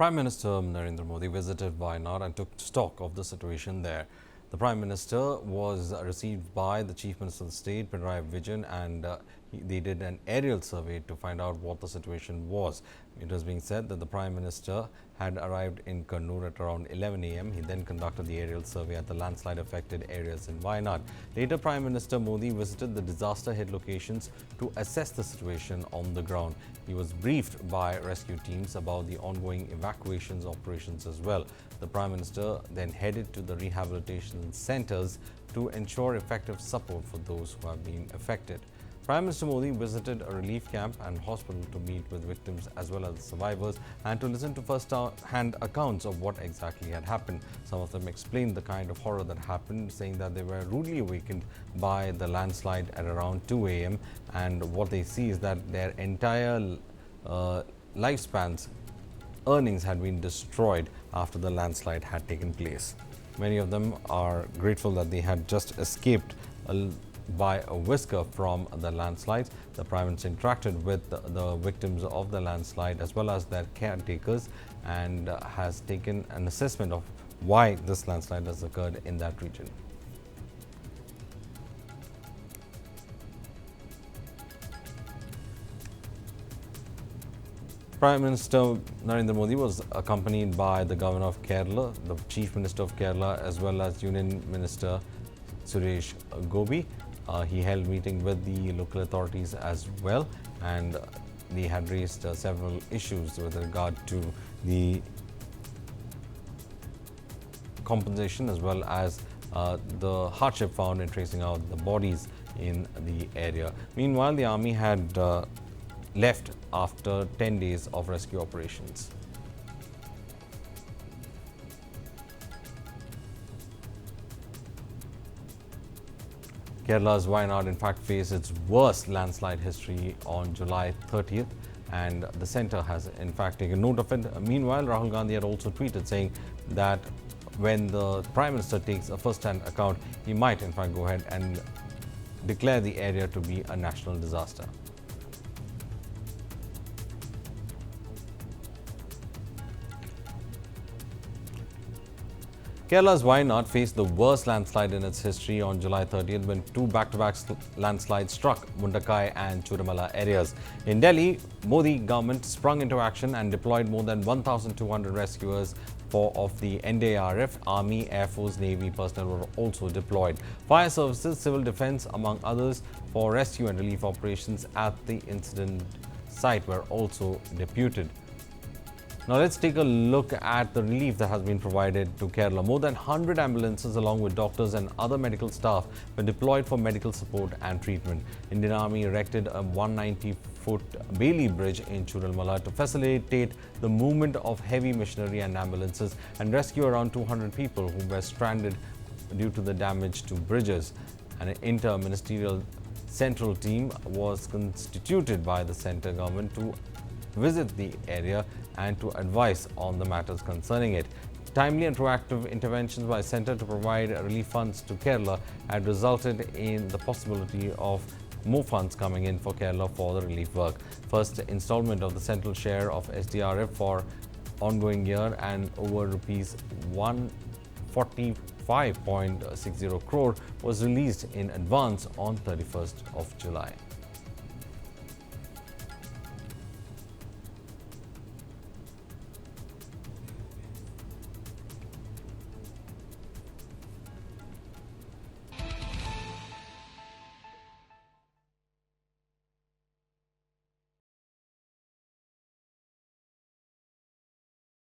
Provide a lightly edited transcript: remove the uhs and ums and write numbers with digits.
Prime Minister Narendra Modi visited Wayanad and took stock of the situation there. The Prime Minister was received by the Chief Minister of the State, Pinarayi Vijayan, and they did an aerial survey to find out what the situation was. It was being said that the Prime Minister had arrived in Kannur at around 11 a.m. He then conducted the aerial survey at the landslide affected areas in Wayanad. Later, Prime Minister Modi visited the disaster hit locations to assess the situation on the ground. He was briefed by rescue teams about the ongoing evacuations operations as well. The Prime Minister then headed to the rehabilitation centers to ensure effective support for those who have been affected. Prime Minister Modi visited a relief camp and hospital to meet with victims as well as survivors and to listen to first-hand accounts of what exactly had happened. Some of them explained the kind of horror that happened, saying that they were rudely awakened by the landslide at around 2 a.m. and what they see is that their entire lifespans, earnings had been destroyed after the landslide had taken place. Many of them are grateful that they had just escaped by a whisker from the landslides. The Prime Minister interacted with the victims of the landslide as well as their caretakers and has taken an assessment of why this landslide has occurred in that region. Prime Minister Narendra Modi was accompanied by the Governor of Kerala, the Chief Minister of Kerala as well as Union Minister Suresh Gopi. He held meeting with the local authorities as well, and they had raised several issues with regard to the compensation as well as the hardship found in tracing out the bodies in the area. Meanwhile, the army had left after 10 days of rescue operations. Kerala's Wayanad in fact faced its worst landslide history on July 30th, and the centre has in fact taken note of it. Meanwhile, Rahul Gandhi had also tweeted saying that when the Prime Minister takes a first-hand account, he might in fact go ahead and declare the area to be a national disaster. Kerala's Wayanad faced the worst landslide in its history on July 30th when two back-to-back landslides struck Mundakai and Chudamala areas. In Delhi, Modi government sprung into action and deployed more than 1,200 rescuers of the NDRF, Army, Air Force, Navy personnel were also deployed. Fire services, civil defence, among others, for rescue and relief operations at the incident site were also deputed. Now let's take a look at the relief that has been provided to Kerala. More than 100 ambulances along with doctors and other medical staff were deployed for medical support and treatment. Indian Army erected a 190-foot Bailey Bridge in Chudalmala to facilitate the movement of heavy machinery and ambulances and rescue around 200 people who were stranded due to the damage to bridges. An inter-ministerial central team was constituted by the centre government to visit the area and to advise on the matters concerning it. Timely and proactive interventions by Centre to provide relief funds to Kerala had resulted in the possibility of more funds coming in for Kerala for the relief work. First installment of the central share of SDRF for ongoing year and over rupees 145.60 crore was released in advance on 31st of July.